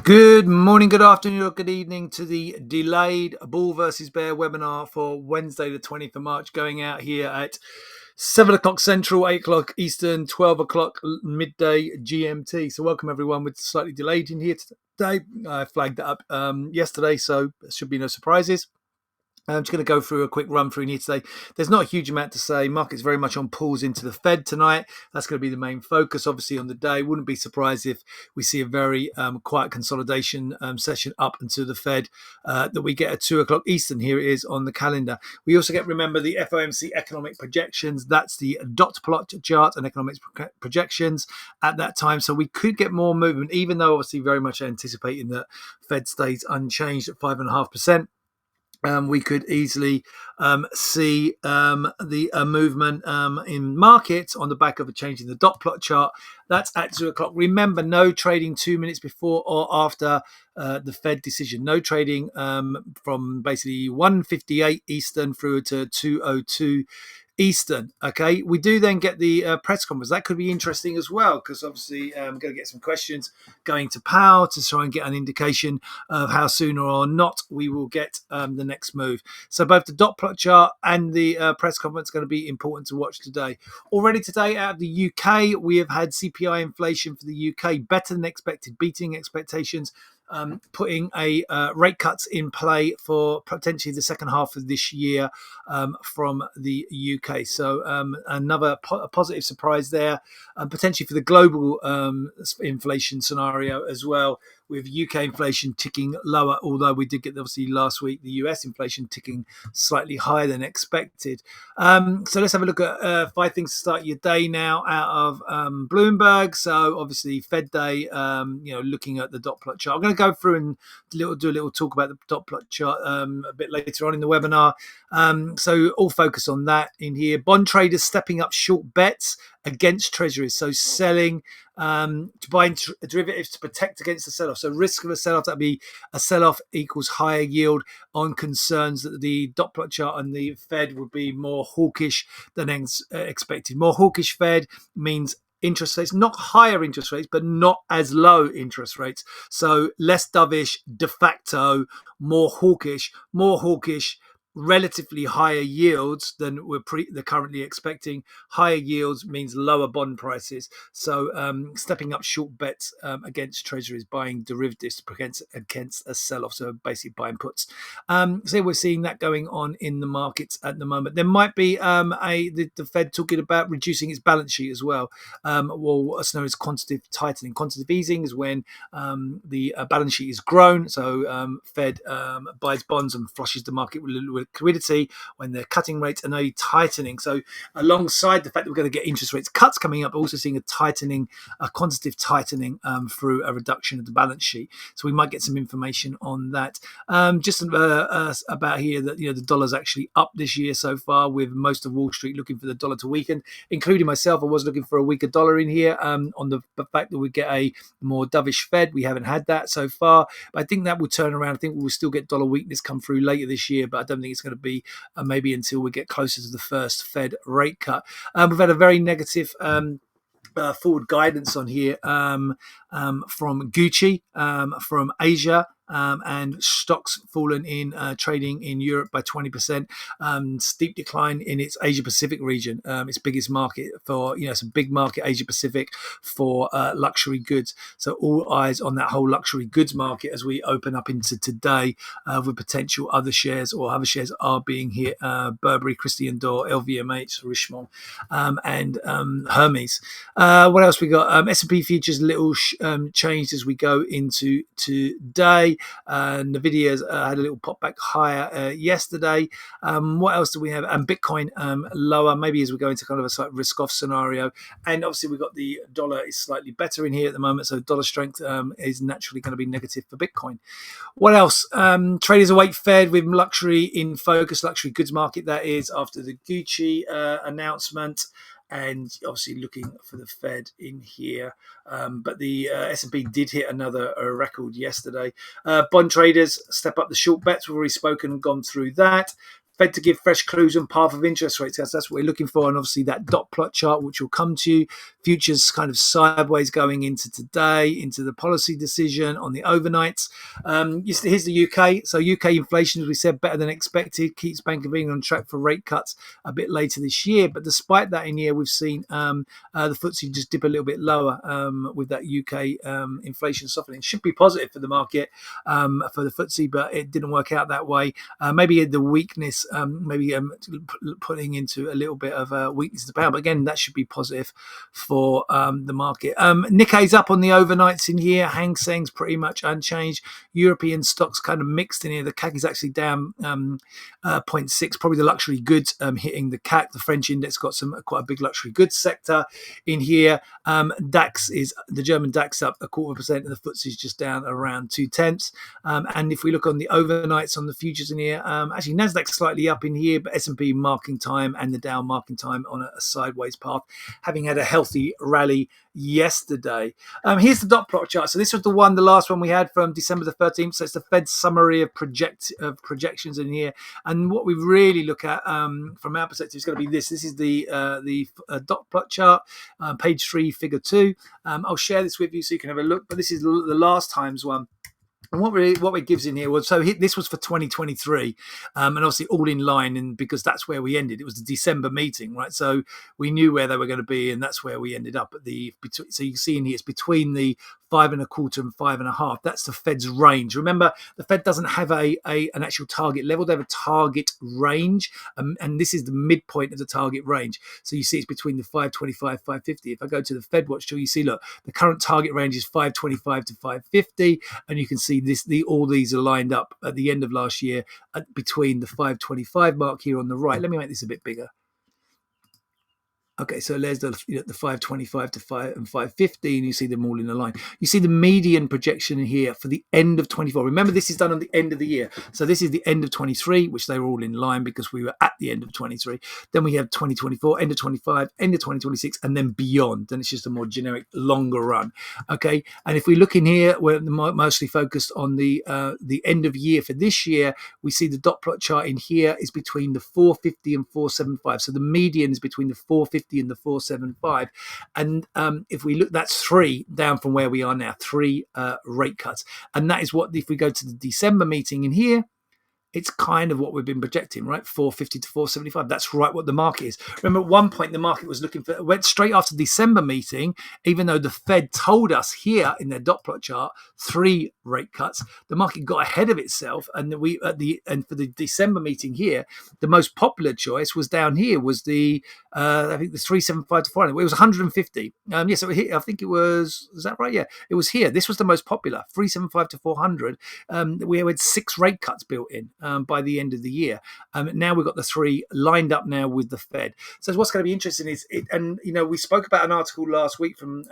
Good morning, good afternoon, or good evening to the delayed Bull versus Bear webinar for Wednesday, the 20th of March, going out here at 7 o'clock Central, 8 o'clock Eastern, 12 o'clock midday GMT. So welcome everyone. With slightly delayed in here today. I flagged that up yesterday, so there should be no surprises. I'm just going to go through a quick run through here today. There's not a huge amount to say. Market's very much on pulls into the Fed tonight. That's going to be the main focus, obviously, on the day. Wouldn't be surprised if we see a very quiet consolidation session up until the Fed that we get at 2 o'clock Eastern. Here it is on the calendar. We also get, remember, the FOMC economic projections. That's the dot plot chart and economic projections at that time. So we could get more movement, even though obviously very much anticipating that Fed stays unchanged at 5.5%. We could easily see the movement in markets on the back of a change in the dot plot chart. That's at 2 o'clock. Remember, no trading 2 minutes before or after the Fed decision. No trading from basically 1:58 Eastern through to 2:02 Eastern. Okay, we do then get the press conference. That could be interesting as well, because obviously I'm going to get some questions going to Powell to try and get an indication of how soon or not we will get the next move. So both the dot plot chart and the press conference are going to be important to watch today. Already today out of the UK, we have had CPI inflation for the UK better than expected, beating expectations. Putting a rate cuts in play for potentially the second half of this year from the UK. So another positive surprise there, potentially for the global inflation scenario as well, with UK inflation ticking lower, although we did get obviously last week the US inflation ticking slightly higher than expected. So let's have a look at 5 things to start your day now out of Bloomberg. So obviously Fed Day, looking at the dot plot chart. I'm going to go through and do a little talk about the dot plot chart a bit later on in the webinar. So all focus on that in here. Bond traders stepping up short bets against treasuries, so selling to buying derivatives to protect against the sell-off. So risk of a sell-off, that'd be a sell-off equals higher yield on concerns that the dot plot chart and the Fed would be more hawkish than expected. More hawkish Fed means interest rates, not higher interest rates, but not as low interest rates. So less dovish, de facto, more hawkish, relatively higher yields than they're currently expecting. Higher yields means lower bond prices. So stepping up short bets against treasuries, buying derivatives against a sell-off. So basically buying puts. So we're seeing that going on in the markets at the moment. There might be the Fed talking about reducing its balance sheet as well. What's known as quantitative tightening. Quantitative easing is when the balance sheet is grown. So Fed buys bonds and flushes the market with liquidity when they're cutting rates, and only tightening. So alongside the fact that we're going to get interest rates cuts coming up, also seeing a quantitative tightening through a reduction of the balance sheet. So we might get some information on that. Just about here that the dollar's actually up this year so far, with most of Wall Street looking for the dollar to weaken, including myself. I was looking for a weaker dollar in here on the fact that we get a more dovish Fed. We haven't had that so far, but I think that will turn around. I think we'll still get dollar weakness come through later this year, but I don't think it's going to be maybe until we get closer to the first Fed rate cut. We've had a very negative forward guidance on here from Gucci, from Asia. And stocks fallen in trading in Europe by 20%. Steep decline in its Asia Pacific region, its biggest market for, it's a big market, Asia Pacific, for luxury goods. So all eyes on that whole luxury goods market as we open up into today with potential other shares, or other shares are being hit. Burberry, Christian Dior, LVMH, Richemont, and Hermes. What else we got? S&P futures little changed as we go into today. Nvidia's had a little pop back higher yesterday. What else do we have? And Bitcoin lower, maybe as we go into kind of a slight risk-off scenario. And obviously we've got the dollar is slightly better in here at the moment, so dollar strength is naturally going to be negative for Bitcoin. What else? Traders await Fed with luxury in focus, luxury goods market, that is, after the Gucci announcement. And obviously looking for the Fed in here. But the S&P did hit another record yesterday. Bond traders step up the short bets. We've already spoken and gone through that. Fed to give fresh clues on path of interest rates. That's what we're looking for. And obviously that dot plot chart, which will come to, futures kind of sideways going into today, into the policy decision on the overnights. Here's the UK. So UK inflation, as we said, better than expected, keeps Bank of England on track for rate cuts a bit later this year. But despite that, in here, we've seen the FTSE just dip a little bit lower with that UK inflation softening. Should be positive for the market, for the FTSE, but it didn't work out that way. Maybe the weakness, putting into a little bit of weakness of the pound. But again, that should be positive for the market. Nikkei's up on the overnights in here. Hang Seng's pretty much unchanged. European stocks kind of mixed in here. The CAC is actually down 0.6. Probably the luxury goods hitting the CAC. The French index got quite a big luxury goods sector in here. DAX is the German DAX up 0.25%, and the FTSE is just down around 0.2. And if we look on the overnights on the futures in here, actually Nasdaq's slightly up in here, but S&P marking time and the Dow marking time on a sideways path, having had a healthy rally yesterday. Here's the dot plot chart. So this was the last one we had from December the 13th. So it's the Fed's summary of projections in here. And what we really look at from our perspective is going to be this. This is the dot plot chart, page 3, figure 2. I'll share this with you so you can have a look. But this is the last time's one. And what it gives in here was, this was for 2023, and obviously all in line, and because that's where we ended. It was the December meeting, right? So we knew where they were going to be, and that's where we ended up at so you can see in here, it's between the 5.25 and 5.5. That's the Fed's range. Remember, the Fed doesn't have an actual target level. They have a target range, and this is the midpoint of the target range. So you see it's between the 525, 550. If I go to the Fed Watch tool, you see, look, the current target range is 525 to 550, and you can see all these are lined up at the end of last year between the 525 mark here on the right. Let me make this a bit bigger. Okay, so there's the 525 to 550, and you see them all in a line. You see the median projection in here for the end of 24. Remember, this is done on the end of the year. So this is the end of 23, which they were all in line because we were at the end of 23. Then we have 2024, end of 25, end of 2026, and then beyond. Then it's just a more generic, longer run. Okay, and if we look in here, we're mostly focused on the end of year for this year. We see the dot plot chart in here is between the 450 and 475. So the median is between the 450 and the 475, and if we look, that's 3 down from where we are now, 3 rate cuts, and that is what, if we go to the December meeting in here, it's kind of what we've been projecting, right? 450 to 475. That's right what the market is. Remember, at one point, the market was went straight after the December meeting, even though the Fed told us here in their dot plot chart 3 rate cuts. The market got ahead of itself, and and for the December meeting here, the most popular choice was down here, was I think the 375 to 400. It was 150. Yes, I think it was. Is that right? Yeah, it was here. This was the most popular, 375 to 400. We had 6 rate cuts built in. By the end of the year. Now we've got the 3 lined up now with the Fed. So what's going to be interesting is, we spoke about an article last week from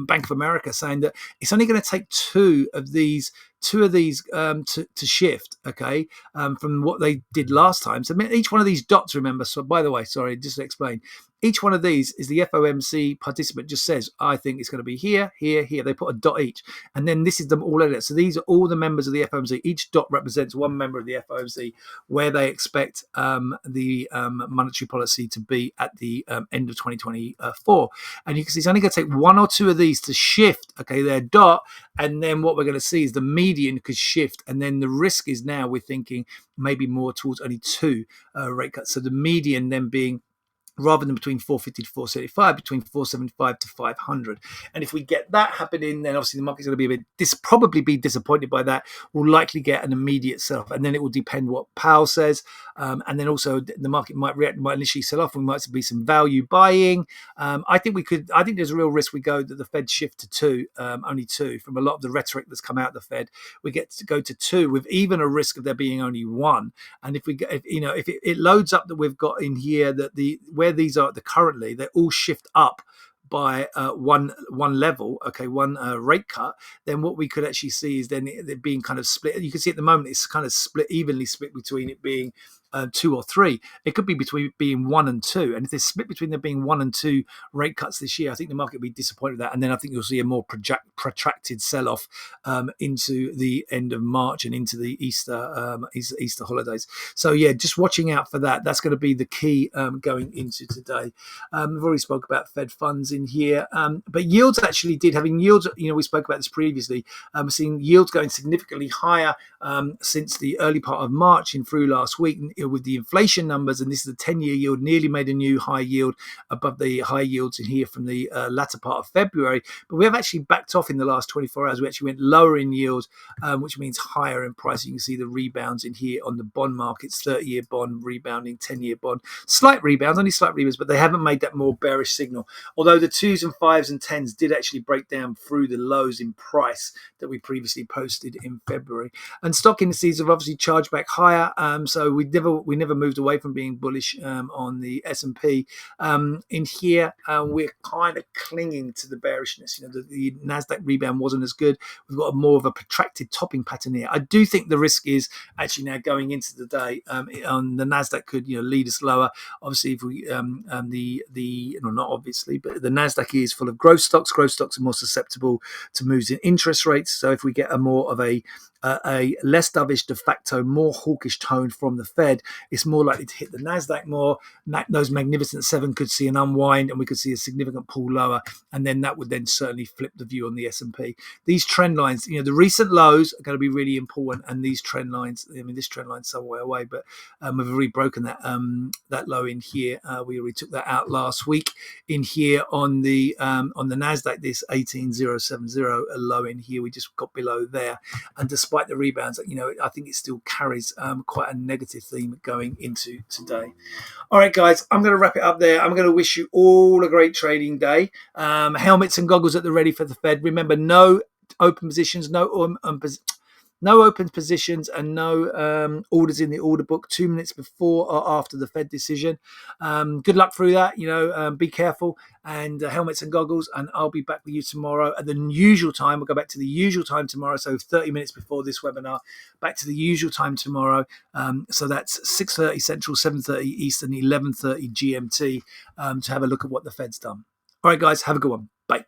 Bank of America saying that it's only going to take two of these to shift, okay, from what they did last time. So each one of these dots, remember, so by the way, sorry, just to explain, each one of these is the FOMC participant just says, I think it's going to be here, here, here. They put a dot each. And then this is them all edit. So these are all the members of the FOMC. Each dot represents one member of the FOMC where they expect the monetary policy to be at the end of 2024. And you can see it's only going to take 1 or 2 of these to shift, okay, their dot. And then what we're going to see is the median could shift. And then the risk is now we're thinking maybe more towards only 2 rate cuts. So the median then being, rather than between 450 to 475, between 475 to 500. And if we get that happening, then obviously the market's going to be probably be disappointed by that. We'll likely get an immediate sell-off. And then it will depend what Powell says. And then also the market might react, might initially sell off. We might be some value buying. I think there's a real risk we go that the Fed shift to 2, only 2. From a lot of the rhetoric that's come out of the Fed, we get to go to 2 with even a risk of there being only 1. And if it loads up that we've got in here that where these are currently, they all shift up by one level, okay, one rate cut, then what we could actually see is then it being kind of split. You can see at the moment it's kind of evenly split between it being 2 or 3. It could be between being 1 and 2. And if there's split between there being 1 and 2 rate cuts this year, I think the market will be disappointed with that. And then I think you'll see a more protracted sell-off into the end of March and into the Easter holidays. So yeah, just watching out for that. That's going to be the key going into today. We've already spoke about Fed funds in here, but yields actually did having yields. We spoke about this previously. We're seeing yields going significantly higher since the early part of March and through last week with the inflation numbers. And this is the 10-year yield nearly made a new high yield above the high yields in here from the latter part of February. But we have actually backed off in the last 24 hours. We actually went lower in yield, which means higher in price. You can see the rebounds in here on the bond markets, 30-year bond rebounding, 10-year bond. Slight rebounds, only slight rebounds, but they haven't made that more bearish signal. Although the 2s and 5s and 10s did actually break down through the lows in price that we previously posted in February. And stock indices have obviously charged back higher. So we never moved away from being bullish on the S&P. In here, we're kind of clinging to the bearishness. The Nasdaq rebound wasn't as good. We've got more of a protracted topping pattern here. I do think the risk is actually now going into the day on the Nasdaq could lead us lower. Obviously, if we not obviously, but the Nasdaq is full of growth stocks. Growth stocks are more susceptible to moves in interest rates. So if we get a more of a less dovish, de facto, more hawkish tone from the Fed, it's more likely to hit the Nasdaq more. Those Magnificent Seven could see an unwind, and we could see a significant pull lower, and then that would then certainly flip the view on the S&P. These trend lines, the recent lows are going to be really important, and these trend lines, this trend line's some way away, but we've already broken that low in here. We already took that out last week in here on the Nasdaq. This 18070 a low in here. We just got below there, and despite the rebounds, I think it still carries quite a negative theme going into today. All right, guys, I'm going to wrap it up there. I'm going to wish you all a great trading day. Helmets and goggles at the ready for the Fed. Remember, no open positions, no open positions, and no orders in the order book 2 minutes before or after the Fed decision. Good luck through that. Be careful, and helmets and goggles. And I'll be back with you tomorrow at the usual time. We'll go back to the usual time tomorrow. So 30 minutes before this webinar, back to the usual time tomorrow. So that's 6:30 Central, 7:30 Eastern, 11:30 GMT to have a look at what the Fed's done. All right, guys, have a good one. Bye.